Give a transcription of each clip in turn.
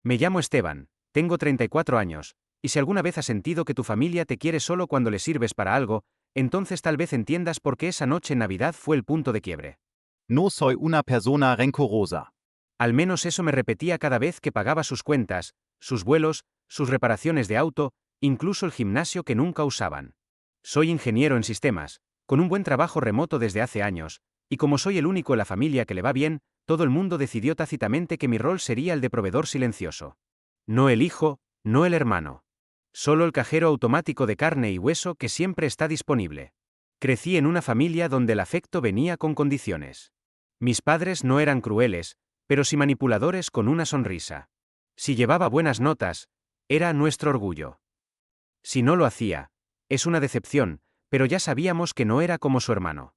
Me llamo Esteban, tengo 34 años, y si alguna vez has sentido que tu familia te quiere solo cuando le sirves para algo, entonces tal vez entiendas por qué esa noche en Navidad fue el punto de quiebre. No soy una persona rencorosa. Al menos eso me repetía cada vez que pagaba sus cuentas, sus vuelos, sus reparaciones de auto, incluso el gimnasio que nunca usaban. Soy ingeniero en sistemas, con un buen trabajo remoto desde hace años, y como soy el único en la familia que le va bien, todo el mundo decidió tácitamente que mi rol sería el de proveedor silencioso. No el hijo, no el hermano. Solo el cajero automático de carne y hueso que siempre está disponible. Crecí en una familia donde el afecto venía con condiciones. Mis padres no eran crueles, pero sí manipuladores con una sonrisa. Si llevaba buenas notas, era nuestro orgullo. Si no lo hacía, es una decepción, pero ya sabíamos que no era como su hermano.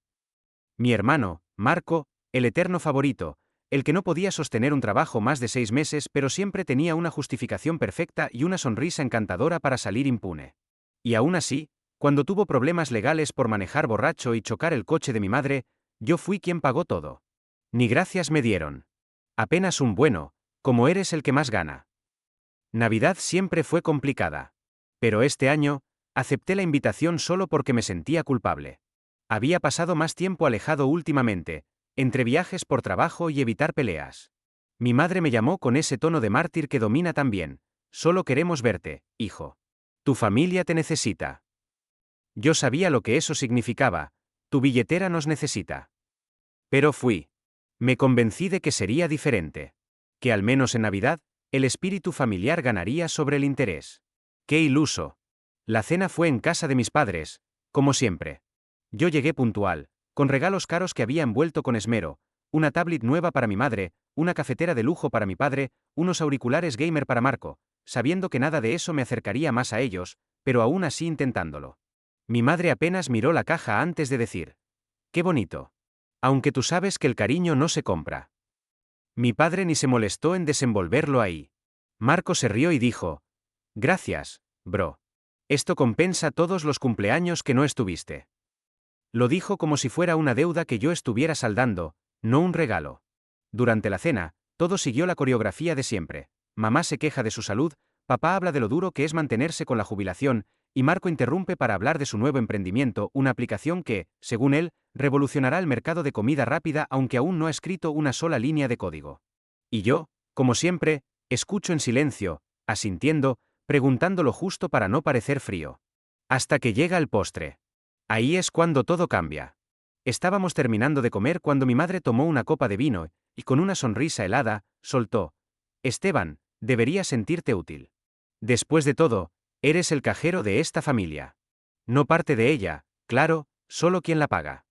Mi hermano, Marco, el eterno favorito, el que no podía sostener un trabajo más de 6 meses pero siempre tenía una justificación perfecta y una sonrisa encantadora para salir impune. Y aún así, cuando tuvo problemas legales por manejar borracho y chocar el coche de mi madre, yo fui quien pagó todo. Ni gracias me dieron. Apenas un bueno, como eres el que más gana. Navidad siempre fue complicada. Pero este año, acepté la invitación solo porque me sentía culpable. Había pasado más tiempo alejado últimamente, entre viajes por trabajo y evitar peleas. Mi madre me llamó con ese tono de mártir que domina también. Solo queremos verte, hijo. Tu familia te necesita. Yo sabía lo que eso significaba. Tu billetera nos necesita. Pero fui. Me convencí de que sería diferente. Que al menos en Navidad, el espíritu familiar ganaría sobre el interés. ¡Qué iluso! La cena fue en casa de mis padres, como siempre. Yo llegué puntual, con regalos caros que había envuelto con esmero, una tablet nueva para mi madre, una cafetera de lujo para mi padre, unos auriculares gamer para Marco, sabiendo que nada de eso me acercaría más a ellos, pero aún así intentándolo. Mi madre apenas miró la caja antes de decir: ¡qué bonito! Aunque tú sabes que el cariño no se compra. Mi padre ni se molestó en desenvolverlo ahí. Marco se rió y dijo: gracias, bro. Esto compensa todos los cumpleaños que no estuviste. Lo dijo como si fuera una deuda que yo estuviera saldando, no un regalo. Durante la cena, todo siguió la coreografía de siempre. Mamá se queja de su salud, papá habla de lo duro que es mantenerse con la jubilación, y Marco interrumpe para hablar de su nuevo emprendimiento, una aplicación que, según él, revolucionará el mercado de comida rápida aunque aún no ha escrito una sola línea de código. Y yo, como siempre, escucho en silencio, asintiendo, preguntando lo justo para no parecer frío. Hasta que llega el postre. Ahí es cuando todo cambia. Estábamos terminando de comer cuando mi madre tomó una copa de vino, y con una sonrisa helada, soltó: Esteban, deberías sentirte útil. Después de todo, eres el cajero de esta familia. No parte de ella, claro, solo quien la paga.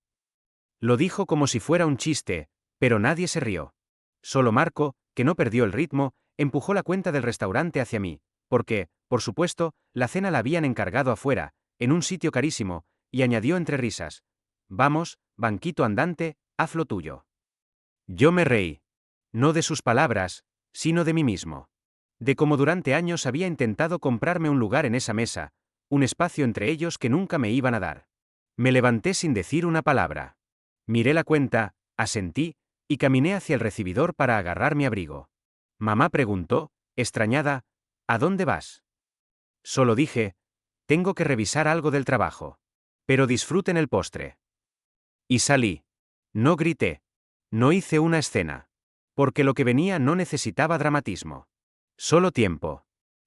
Lo dijo como si fuera un chiste, pero nadie se rió. Solo Marco, que no perdió el ritmo, empujó la cuenta del restaurante hacia mí, porque, por supuesto, la cena la habían encargado afuera, en un sitio carísimo, y añadió entre risas: vamos, banquito andante, haz lo tuyo. Yo me reí. No de sus palabras, sino de mí mismo. De cómo durante años había intentado comprarme un lugar en esa mesa, un espacio entre ellos que nunca me iban a dar. Me levanté sin decir una palabra. Miré la cuenta, asentí, y caminé hacia el recibidor para agarrar mi abrigo. Mamá preguntó, extrañada: ¿a dónde vas? Solo dije: tengo que revisar algo del trabajo. Pero disfruten el postre. Y salí. No grité. No hice una escena. Porque lo que venía no necesitaba dramatismo. Solo tiempo.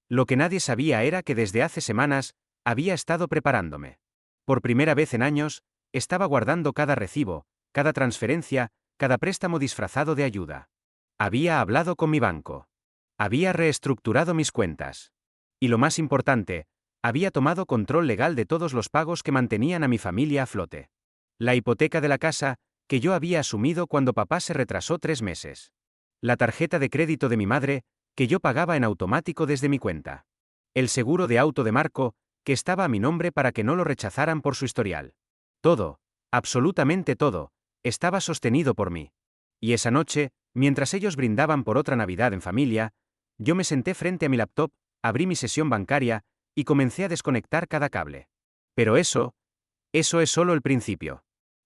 Lo que nadie sabía era que desde hace semanas, había estado preparándome. Por primera vez en años, estaba guardando cada recibo, cada transferencia, cada préstamo disfrazado de ayuda. Había hablado con mi banco. Había reestructurado mis cuentas. Y lo más importante, había tomado control legal de todos los pagos que mantenían a mi familia a flote. La hipoteca de la casa, que yo había asumido cuando papá se retrasó 3 meses. La tarjeta de crédito de mi madre, que yo pagaba en automático desde mi cuenta. El seguro de auto de Marco, que estaba a mi nombre para que no lo rechazaran por su historial. Todo, absolutamente todo, estaba sostenido por mí. Y esa noche, mientras ellos brindaban por otra Navidad en familia, yo me senté frente a mi laptop, abrí mi sesión bancaria, y comencé a desconectar cada cable. Pero eso es solo el principio.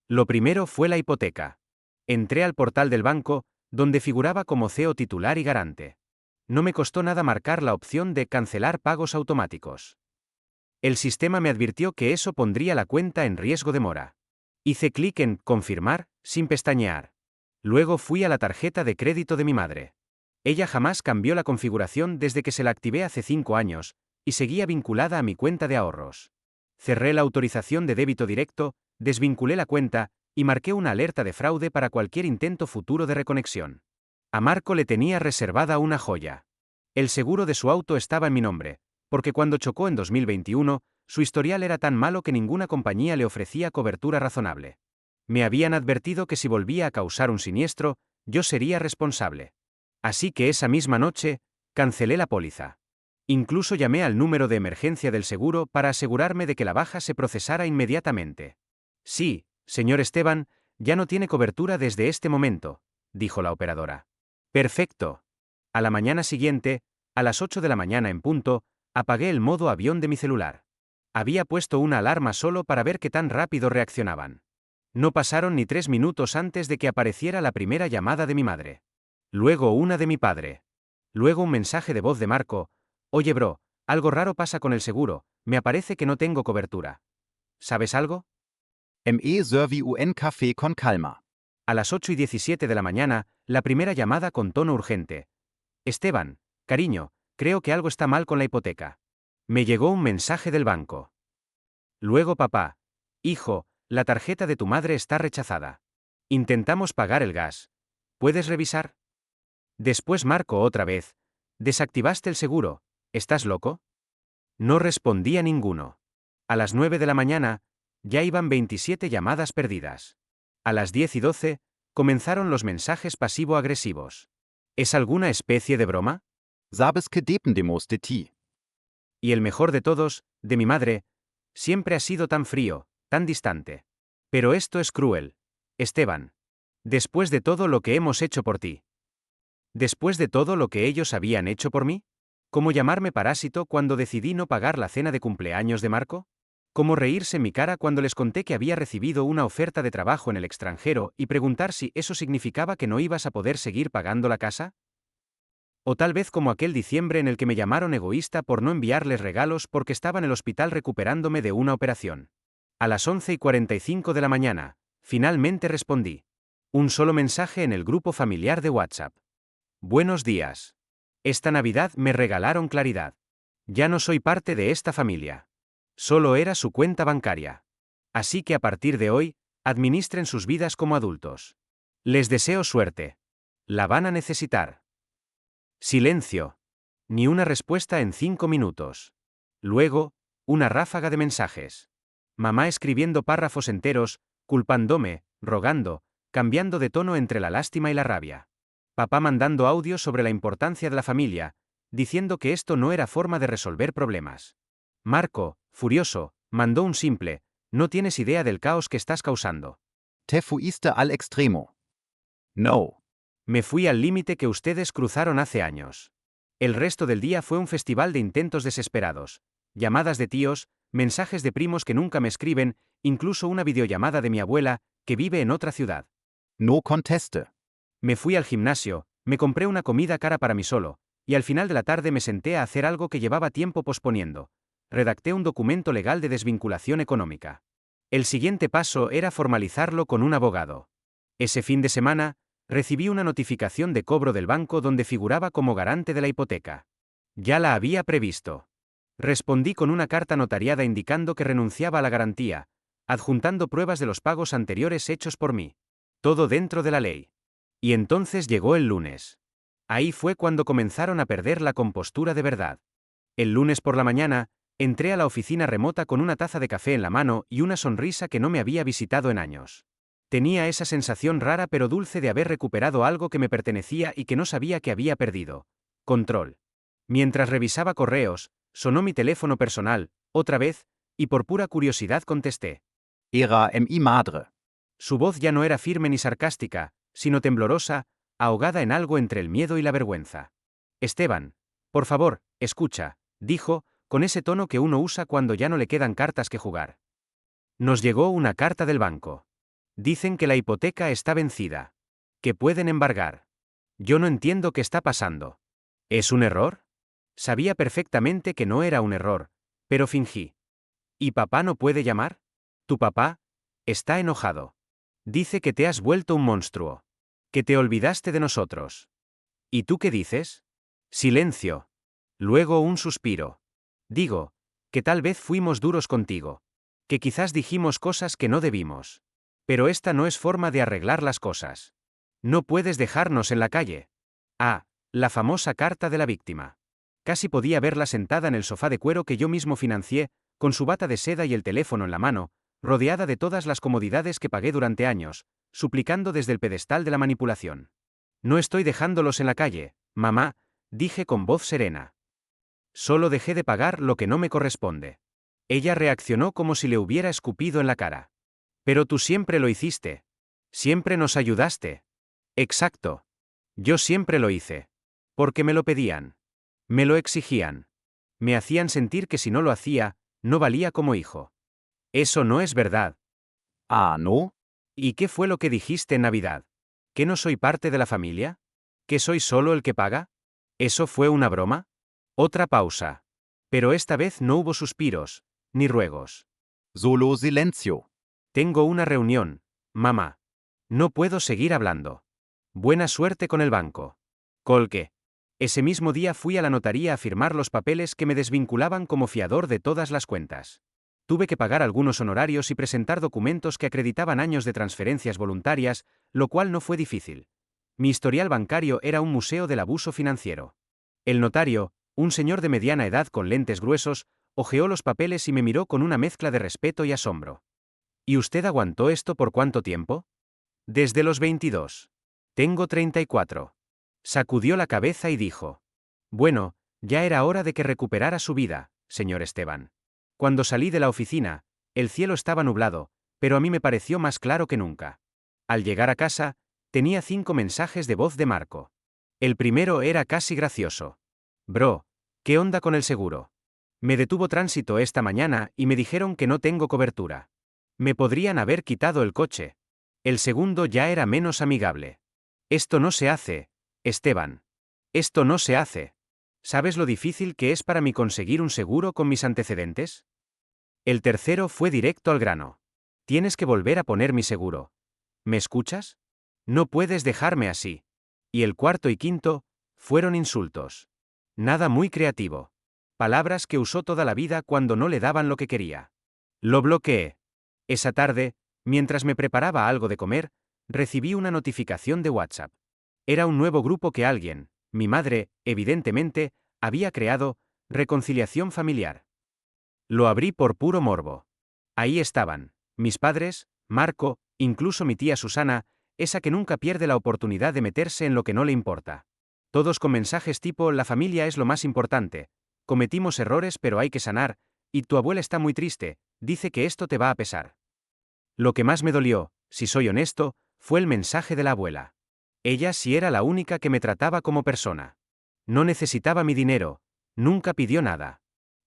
Lo primero fue la hipoteca. Entré al portal del banco, donde figuraba como CEO titular y garante. No me costó nada marcar la opción de cancelar pagos automáticos. El sistema me advirtió que eso pondría la cuenta en riesgo de mora. Hice clic en confirmar, sin pestañear. Luego fui a la tarjeta de crédito de mi madre. Ella jamás cambió la configuración desde que se la activé hace 5 años, y seguía vinculada a mi cuenta de ahorros. Cerré la autorización de débito directo, desvinculé la cuenta, y marqué una alerta de fraude para cualquier intento futuro de reconexión. A Marco le tenía reservada una joya. El seguro de su auto estaba en mi nombre, porque cuando chocó en 2021, su historial era tan malo que ninguna compañía le ofrecía cobertura razonable. Me habían advertido que si volvía a causar un siniestro, yo sería responsable. Así que esa misma noche, cancelé la póliza. Incluso llamé al número de emergencia del seguro para asegurarme de que la baja se procesara inmediatamente. Sí, señor Esteban, ya no tiene cobertura desde este momento, dijo la operadora. Perfecto. A la mañana siguiente, a las 8 de la mañana en punto, apagué el modo avión de mi celular. Había puesto una alarma solo para ver qué tan rápido reaccionaban. No pasaron ni 3 minutos antes de que apareciera la primera llamada de mi madre. Luego una de mi padre. Luego un mensaje de voz de Marco. Oye bro, algo raro pasa con el seguro, me aparece que no tengo cobertura. ¿Sabes algo? ME Servi UN Café con calma. A las 8:17 de la mañana, la primera llamada con tono urgente. Esteban, cariño, creo que algo está mal con la hipoteca. Me llegó un mensaje del banco. Luego papá. Hijo, la tarjeta de tu madre está rechazada. Intentamos pagar el gas. ¿Puedes revisar? Después Marco otra vez. Desactivaste el seguro. ¿Estás loco? No respondía ninguno. A las 9 de la mañana, ya iban 27 llamadas perdidas. A las 10:12, comenzaron los mensajes pasivo-agresivos. ¿Es alguna especie de broma? Sabes que dependemos de ti. Y el mejor de todos, de mi madre, siempre ha sido tan frío, tan distante. Pero esto es cruel. Esteban. Después de todo lo que hemos hecho por ti. Después de todo lo que ellos habían hecho por mí. ¿Cómo llamarme parásito cuando decidí no pagar la cena de cumpleaños de Marco? ¿Cómo reírse en mi cara cuando les conté que había recibido una oferta de trabajo en el extranjero y preguntar si eso significaba que no ibas a poder seguir pagando la casa? O tal vez como aquel diciembre en el que me llamaron egoísta por no enviarles regalos porque estaba en el hospital recuperándome de una operación. A las 11:45 de la mañana, finalmente respondí. Un solo mensaje en el grupo familiar de WhatsApp. Buenos días. Esta Navidad me regalaron claridad. Ya no soy parte de esta familia. Solo era su cuenta bancaria. Así que a partir de hoy, administren sus vidas como adultos. Les deseo suerte. La van a necesitar. Silencio. Ni una respuesta en 5 minutos. Luego, una ráfaga de mensajes. Mamá escribiendo párrafos enteros, culpándome, rogando, cambiando de tono entre la lástima y la rabia. Papá mandando audios sobre la importancia de la familia, diciendo que esto no era forma de resolver problemas. Marco, furioso, mandó un simple, no tienes idea del caos que estás causando. Te fuiste al extremo. No. Me fui al límite que ustedes cruzaron hace años. El resto del día fue un festival de intentos desesperados, llamadas de tíos, mensajes de primos que nunca me escriben, incluso una videollamada de mi abuela, que vive en otra ciudad. No conteste. Me fui al gimnasio, me compré una comida cara para mí solo, y al final de la tarde me senté a hacer algo que llevaba tiempo posponiendo. Redacté un documento legal de desvinculación económica. El siguiente paso era formalizarlo con un abogado. Ese fin de semana, recibí una notificación de cobro del banco donde figuraba como garante de la hipoteca. Ya la había previsto. Respondí con una carta notariada indicando que renunciaba a la garantía, adjuntando pruebas de los pagos anteriores hechos por mí. Todo dentro de la ley. Y entonces llegó el lunes. Ahí fue cuando comenzaron a perder la compostura de verdad. El lunes por la mañana, entré a la oficina remota con una taza de café en la mano y una sonrisa que no me había visitado en años. Tenía esa sensación rara pero dulce de haber recuperado algo que me pertenecía y que no sabía que había perdido. Control. Mientras revisaba correos, sonó mi teléfono personal, otra vez, y por pura curiosidad contesté. Era mi madre. Su voz ya no era firme ni sarcástica, sino temblorosa, ahogada en algo entre el miedo y la vergüenza. Esteban, por favor, escucha, dijo, con ese tono que uno usa cuando ya no le quedan cartas que jugar. Nos llegó una carta del banco. Dicen que la hipoteca está vencida. Que pueden embargar. Yo no entiendo qué está pasando. ¿Es un error? Sabía perfectamente que no era un error, pero fingí. ¿Y papá no puede llamar? Tu papá está enojado. Dice que te has vuelto un monstruo. Que te olvidaste de nosotros. ¿Y tú qué dices? Silencio. Luego un suspiro. Digo, que tal vez fuimos duros contigo. Que quizás dijimos cosas que no debimos. Pero esta no es forma de arreglar las cosas. No puedes dejarnos en la calle. Ah, la famosa carta de la víctima. Casi podía verla sentada en el sofá de cuero que yo mismo financié, con su bata de seda y el teléfono en la mano, rodeada de todas las comodidades que pagué durante años, suplicando desde el pedestal de la manipulación. No estoy dejándolos en la calle, mamá, dije con voz serena. Solo dejé de pagar lo que no me corresponde. Ella reaccionó como si le hubiera escupido en la cara. Pero tú siempre lo hiciste. Siempre nos ayudaste. Exacto. Yo siempre lo hice. Porque me lo pedían. Me lo exigían. Me hacían sentir que si no lo hacía, no valía como hijo. Eso no es verdad. Ah, ¿no? ¿Y qué fue lo que dijiste en Navidad? ¿Que no soy parte de la familia? ¿Que soy solo el que paga? ¿Eso fue una broma? Otra pausa. Pero esta vez no hubo suspiros, ni ruegos. Solo silencio. Tengo una reunión, mamá. No puedo seguir hablando. Buena suerte con el banco. Colque. Ese mismo día fui a la notaría a firmar los papeles que me desvinculaban como fiador de todas las cuentas. Tuve que pagar algunos honorarios y presentar documentos que acreditaban años de transferencias voluntarias, lo cual no fue difícil. Mi historial bancario era un museo del abuso financiero. El notario, un señor de mediana edad con lentes gruesos, hojeó los papeles y me miró con una mezcla de respeto y asombro. ¿Y usted aguantó esto por cuánto tiempo? Desde los 22. Tengo 34. Sacudió la cabeza y dijo. Bueno, ya era hora de que recuperara su vida, señor Esteban. Cuando salí de la oficina, el cielo estaba nublado, pero a mí me pareció más claro que nunca. Al llegar a casa, tenía 5 mensajes de voz de Marco. El primero era casi gracioso. Bro, ¿qué onda con el seguro? Me detuvo tránsito esta mañana y me dijeron que no tengo cobertura. Me podrían haber quitado el coche. El segundo ya era menos amigable. Esto no se hace, Esteban. Esto no se hace. ¿Sabes lo difícil que es para mí conseguir un seguro con mis antecedentes? El tercero fue directo al grano. Tienes que volver a poner mi seguro. ¿Me escuchas? No puedes dejarme así. Y el cuarto y quinto fueron insultos. Nada muy creativo. Palabras que usó toda la vida cuando no le daban lo que quería. Lo bloqueé. Esa tarde, mientras me preparaba algo de comer, recibí una notificación de WhatsApp. Era un nuevo grupo que alguien, mi madre, evidentemente, había creado, Reconciliación Familiar. Lo abrí por puro morbo. Ahí estaban, mis padres, Marco, incluso mi tía Susana, esa que nunca pierde la oportunidad de meterse en lo que no le importa. Todos con mensajes tipo la familia es lo más importante, cometimos errores pero hay que sanar, y tu abuela está muy triste, dice que esto te va a pesar. Lo que más me dolió, si soy honesto, fue el mensaje de la abuela. Ella sí era la única que me trataba como persona. No necesitaba mi dinero, nunca pidió nada.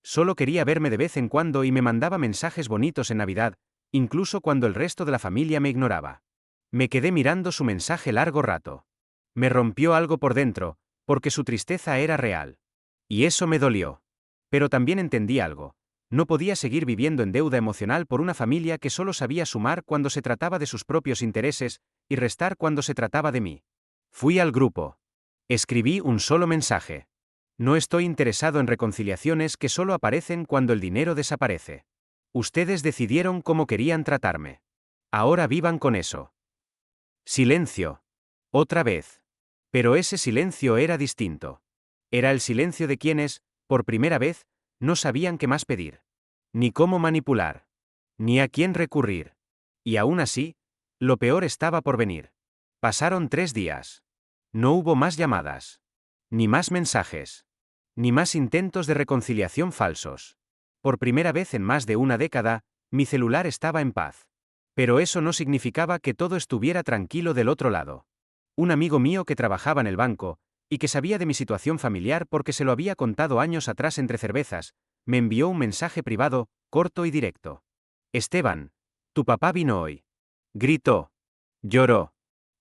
Solo quería verme de vez en cuando y me mandaba mensajes bonitos en Navidad, incluso cuando el resto de la familia me ignoraba. Me quedé mirando su mensaje largo rato. Me rompió algo por dentro, porque su tristeza era real. Y eso me dolió. Pero también entendí algo. No podía seguir viviendo en deuda emocional por una familia que solo sabía sumar cuando se trataba de sus propios intereses, y restar cuando se trataba de mí. Fui al grupo. Escribí un solo mensaje. No estoy interesado en reconciliaciones que solo aparecen cuando el dinero desaparece. Ustedes decidieron cómo querían tratarme. Ahora vivan con eso. Silencio. Otra vez. Pero ese silencio era distinto. Era el silencio de quienes, por primera vez, no sabían qué más pedir. Ni cómo manipular. Ni a quién recurrir. Y aún así, lo peor estaba por venir. Pasaron 3 días. No hubo más llamadas. Ni más mensajes. Ni más intentos de reconciliación falsos. Por primera vez en más de una década, mi celular estaba en paz. Pero eso no significaba que todo estuviera tranquilo del otro lado. Un amigo mío que trabajaba en el banco, y que sabía de mi situación familiar porque se lo había contado años atrás entre cervezas, me envió un mensaje privado, corto y directo. Esteban, tu papá vino hoy. Gritó. Lloró.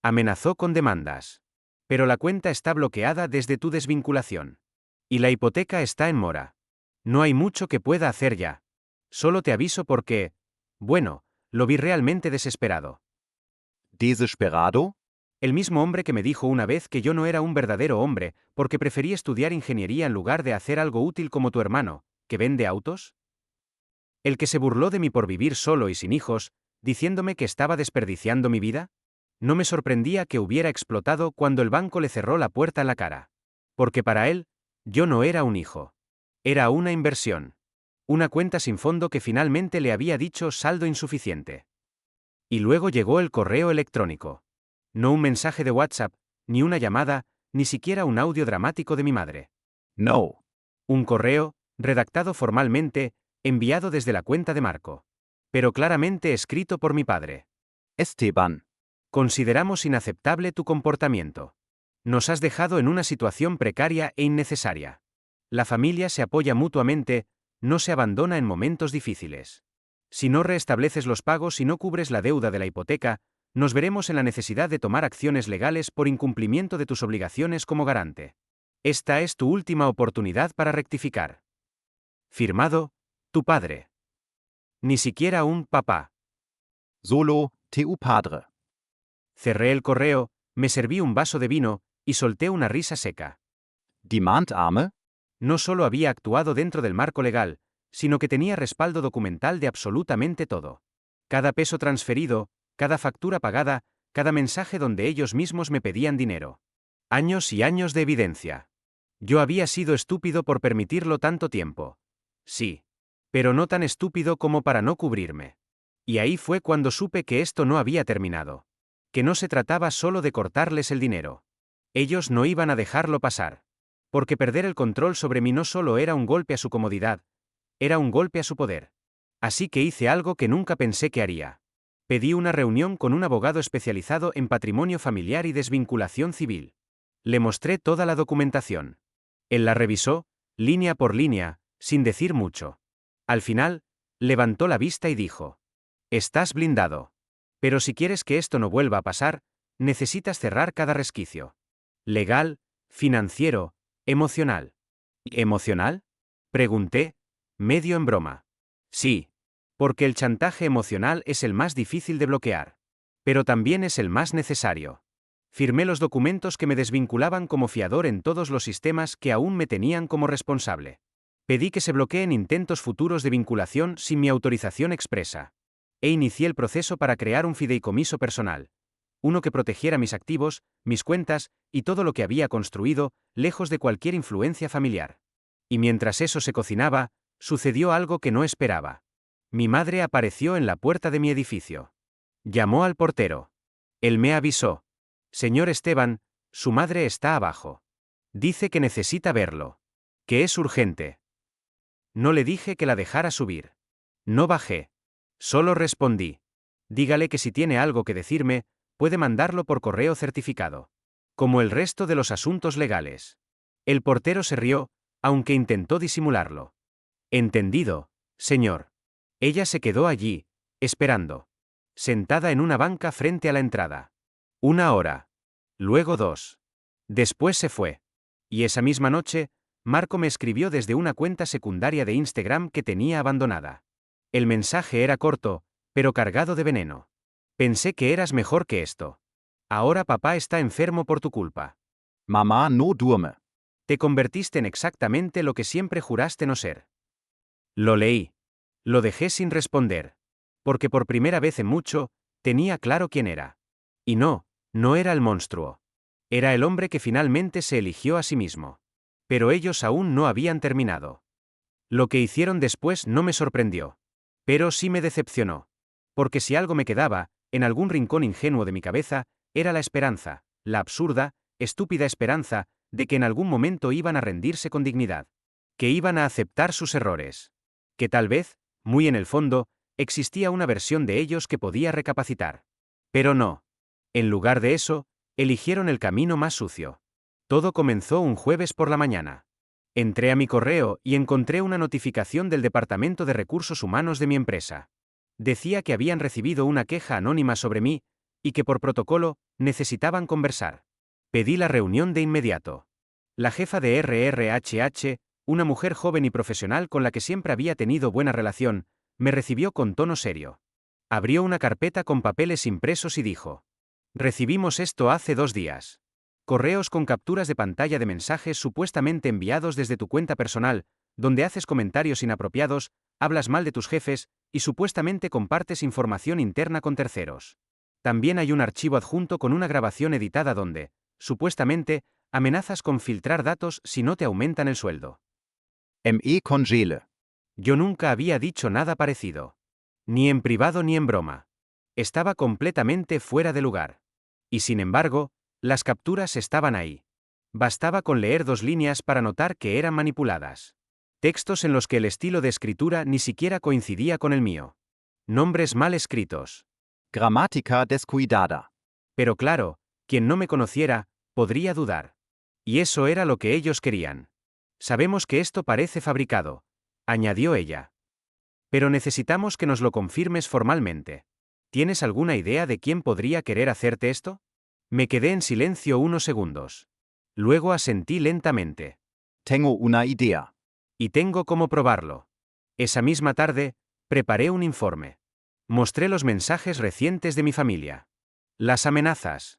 Amenazó con demandas. Pero la cuenta está bloqueada desde tu desvinculación. Y la hipoteca está en mora. No hay mucho que pueda hacer ya. Solo te aviso porque, bueno, lo vi realmente desesperado. Desesperado? El mismo hombre que me dijo una vez que yo no era un verdadero hombre porque preferí estudiar ingeniería en lugar de hacer algo útil como tu hermano, que vende autos. El que se burló de mí por vivir solo y sin hijos, diciéndome que estaba desperdiciando mi vida. No me sorprendía que hubiera explotado cuando el banco le cerró la puerta en la cara. Porque para él, yo no era un hijo. Era una inversión. Una cuenta sin fondo que finalmente le había dicho saldo insuficiente. Y luego llegó el correo electrónico. No un mensaje de WhatsApp, ni una llamada, ni siquiera un audio dramático de mi madre. No. Un correo, redactado formalmente, enviado desde la cuenta de Marco. Pero claramente escrito por mi padre. Esteban. Consideramos inaceptable tu comportamiento. Nos has dejado en una situación precaria e innecesaria. La familia se apoya mutuamente, no se abandona en momentos difíciles. Si no restableces los pagos y no cubres la deuda de la hipoteca, nos veremos en la necesidad de tomar acciones legales por incumplimiento de tus obligaciones como garante. Esta es tu última oportunidad para rectificar. Firmado, tu padre. Ni siquiera un papá. Solo, tu padre. Cerré el correo, me serví un vaso de vino, y solté una risa seca. Die Mandarme? No solo había actuado dentro del marco legal, sino que tenía respaldo documental de absolutamente todo. Cada peso transferido, cada factura pagada, cada mensaje donde ellos mismos me pedían dinero. Años y años de evidencia. Yo había sido estúpido por permitirlo tanto tiempo. Sí. Pero no tan estúpido como para no cubrirme. Y ahí fue cuando supe que esto no había terminado. Que no se trataba solo de cortarles el dinero. Ellos no iban a dejarlo pasar. Porque perder el control sobre mí no solo era un golpe a su comodidad, era un golpe a su poder. Así que hice algo que nunca pensé que haría. Pedí una reunión con un abogado especializado en patrimonio familiar y desvinculación civil. Le mostré toda la documentación. Él la revisó, línea por línea, sin decir mucho. Al final, levantó la vista y dijo: «Estás blindado. Pero si quieres que esto no vuelva a pasar, necesitas cerrar cada resquicio. Legal, financiero, emocional». ¿Emocional?, pregunté, medio en broma. Sí. Porque el chantaje emocional es el más difícil de bloquear. Pero también es el más necesario. Firmé los documentos que me desvinculaban como fiador en todos los sistemas que aún me tenían como responsable. Pedí que se bloqueen intentos futuros de vinculación sin mi autorización expresa. E inicié el proceso para crear un fideicomiso personal. Uno que protegiera mis activos, mis cuentas, y todo lo que había construido, lejos de cualquier influencia familiar. Y mientras eso se cocinaba, sucedió algo que no esperaba. Mi madre apareció en la puerta de mi edificio. Llamó al portero. Él me avisó: «Señor Esteban, su madre está abajo. Dice que necesita verlo. Que es urgente». No le dije que la dejara subir. No bajé. Solo respondí: «Dígale que si tiene algo que decirme, puede mandarlo por correo certificado. Como el resto de los asuntos legales». El portero se rió, aunque intentó disimularlo. «Entendido, señor». Ella se quedó allí, esperando. Sentada en una banca frente a la entrada. 1 hora. Luego 2. Después se fue. Y esa misma noche, Marco me escribió desde una cuenta secundaria de Instagram que tenía abandonada. El mensaje era corto, pero cargado de veneno. «Pensé que eras mejor que esto. Ahora papá está enfermo por tu culpa. Mamá no duerme. Te convertiste en exactamente lo que siempre juraste no ser». Lo leí. Lo dejé sin responder. Porque por primera vez en mucho, tenía claro quién era. Y no era el monstruo. Era el hombre que finalmente se eligió a sí mismo. Pero ellos aún no habían terminado. Lo que hicieron después no me sorprendió. Pero sí me decepcionó. Porque si algo me quedaba, en algún rincón ingenuo de mi cabeza, era la esperanza, la absurda, estúpida esperanza, de que en algún momento iban a rendirse con dignidad. Que iban a aceptar sus errores. Que tal vez, muy en el fondo, existía una versión de ellos que podía recapacitar. Pero no. En lugar de eso, eligieron el camino más sucio. Todo comenzó un jueves por la mañana. Entré a mi correo y encontré una notificación del Departamento de Recursos Humanos de mi empresa. Decía que habían recibido una queja anónima sobre mí, y que por protocolo, necesitaban conversar. Pedí la reunión de inmediato. La jefa de RRHH, una mujer joven y profesional con la que siempre había tenido buena relación, me recibió con tono serio. Abrió una carpeta con papeles impresos y dijo: recibimos esto hace 2 días. Correos con capturas de pantalla de mensajes supuestamente enviados desde tu cuenta personal, donde haces comentarios inapropiados, hablas mal de tus jefes, y supuestamente compartes información interna con terceros. También hay un archivo adjunto con una grabación editada donde, supuestamente, amenazas con filtrar datos si no te aumentan el sueldo. Me congele. Yo nunca había dicho nada parecido. Ni en privado ni en broma. Estaba completamente fuera de lugar. Y sin embargo, las capturas estaban ahí. Bastaba con leer 2 líneas para notar que eran manipuladas. Textos en los que el estilo de escritura ni siquiera coincidía con el mío. Nombres mal escritos. Gramática descuidada. Pero claro, quien no me conociera, podría dudar. Y eso era lo que ellos querían. Sabemos que esto parece fabricado, añadió ella. Pero necesitamos que nos lo confirmes formalmente. ¿Tienes alguna idea de quién podría querer hacerte esto? Me quedé en silencio unos segundos. Luego asentí lentamente. Tengo una idea. Y tengo cómo probarlo. Esa misma tarde, preparé un informe. Mostré los mensajes recientes de mi familia. Las amenazas.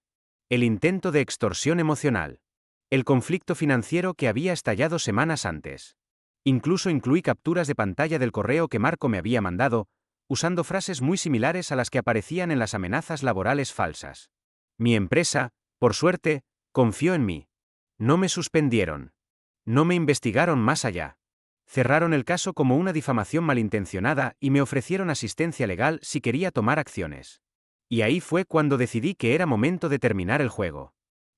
El intento de extorsión emocional. El conflicto financiero que había estallado semanas antes. Incluso incluí capturas de pantalla del correo que Marco me había mandado, usando frases muy similares a las que aparecían en las amenazas laborales falsas. Mi empresa, por suerte, confió en mí. No me suspendieron. No me investigaron más allá. Cerraron el caso como una difamación malintencionada y me ofrecieron asistencia legal si quería tomar acciones. Y ahí fue cuando decidí que era momento de terminar el juego.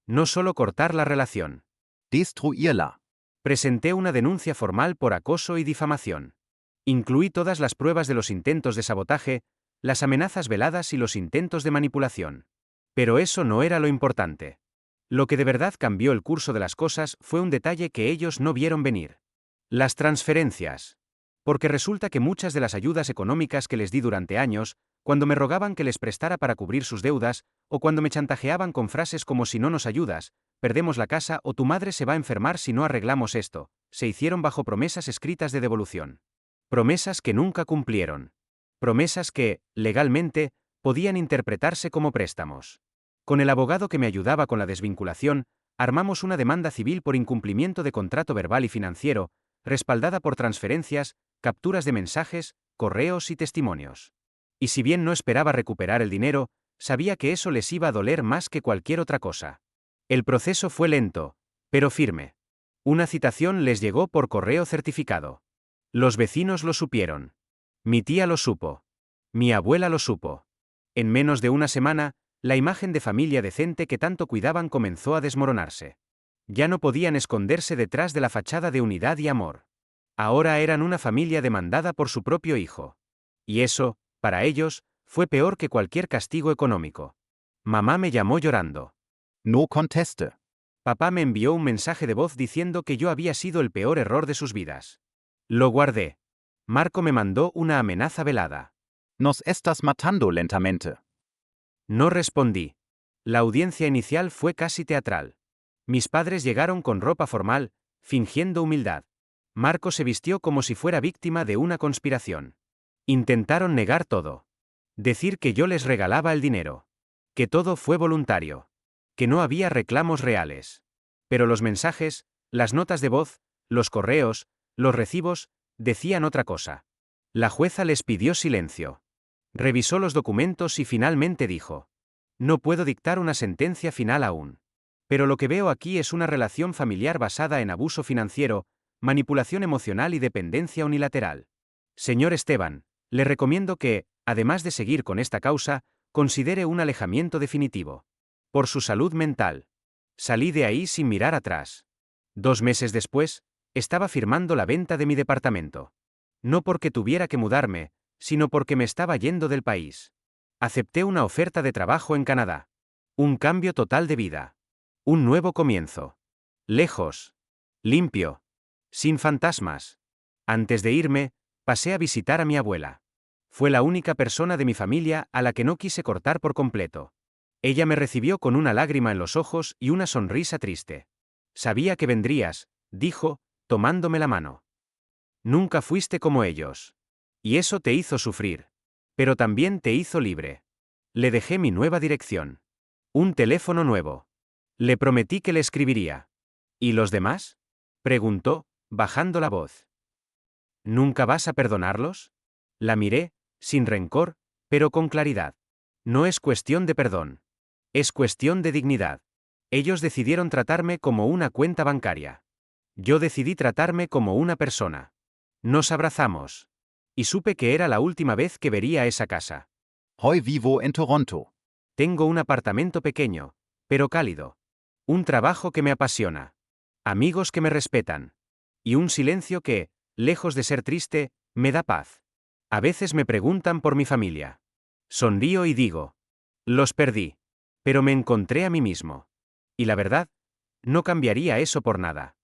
No solo cortar la relación. Destruirla. Presenté una denuncia formal por acoso y difamación. Incluí todas las pruebas de los intentos de sabotaje, las amenazas veladas y los intentos de manipulación. Pero eso no era lo importante. Lo que de verdad cambió el curso de las cosas fue un detalle que ellos no vieron venir. Las transferencias. Porque resulta que muchas de las ayudas económicas que les di durante años, cuando me rogaban que les prestara para cubrir sus deudas, o cuando me chantajeaban con frases como si no nos ayudas, perdemos la casa o tu madre se va a enfermar si no arreglamos esto, se hicieron bajo promesas escritas de devolución. Promesas que nunca cumplieron. Promesas que, legalmente, podían interpretarse como préstamos. Con el abogado que me ayudaba con la desvinculación, armamos una demanda civil por incumplimiento de contrato verbal y financiero, respaldada por transferencias, capturas de mensajes, correos y testimonios. Y si bien no esperaba recuperar el dinero, sabía que eso les iba a doler más que cualquier otra cosa. El proceso fue lento, pero firme. Una citación les llegó por correo certificado. Los vecinos lo supieron. Mi tía lo supo. Mi abuela lo supo. En menos de una semana, la imagen de familia decente que tanto cuidaban comenzó a desmoronarse. Ya no podían esconderse detrás de la fachada de unidad y amor. Ahora eran una familia demandada por su propio hijo. Y eso, para ellos, fue peor que cualquier castigo económico. Mamá me llamó llorando. No conteste. Papá me envió un mensaje de voz diciendo que yo había sido el peor error de sus vidas. Lo guardé. Marco me mandó una amenaza velada. Nos estás matando lentamente. No respondí. La audiencia inicial fue casi teatral. Mis padres llegaron con ropa formal, fingiendo humildad. Marco se vistió como si fuera víctima de una conspiración. Intentaron negar todo. Decir que yo les regalaba el dinero. Que todo fue voluntario. Que no había reclamos reales. Pero los mensajes, las notas de voz, los correos, los recibos, decían otra cosa. La jueza les pidió silencio. Revisó los documentos y finalmente dijo: no puedo dictar una sentencia final aún. Pero lo que veo aquí es una relación familiar basada en abuso financiero, manipulación emocional y dependencia unilateral. Señor Esteban, le recomiendo que, además de seguir con esta causa, considere un alejamiento definitivo. Por su salud mental. Salí de ahí sin mirar atrás. 2 meses después, estaba firmando la venta de mi departamento. No porque tuviera que mudarme, sino porque me estaba yendo del país. Acepté una oferta de trabajo en Canadá. Un cambio total de vida. Un nuevo comienzo. Lejos. Limpio. Sin fantasmas. Antes de irme, pasé a visitar a mi abuela. Fue la única persona de mi familia a la que no quise cortar por completo. Ella me recibió con una lágrima en los ojos y una sonrisa triste. Sabía que vendrías, dijo, tomándome la mano. Nunca fuiste como ellos. Y eso te hizo sufrir. Pero también te hizo libre. Le dejé mi nueva dirección. Un teléfono nuevo. Le prometí que le escribiría. ¿Y los demás? Preguntó, bajando la voz. ¿Nunca vas a perdonarlos? La miré, sin rencor, pero con claridad. No es cuestión de perdón. Es cuestión de dignidad. Ellos decidieron tratarme como una cuenta bancaria. Yo decidí tratarme como una persona. Nos abrazamos. Y supe que era la última vez que vería esa casa. Hoy vivo en Toronto. Tengo un apartamento pequeño, pero cálido. Un trabajo que me apasiona. Amigos que me respetan. Y un silencio que, lejos de ser triste, me da paz. A veces me preguntan por mi familia. Sonrío y digo, los perdí. Pero me encontré a mí mismo. Y la verdad, no cambiaría eso por nada.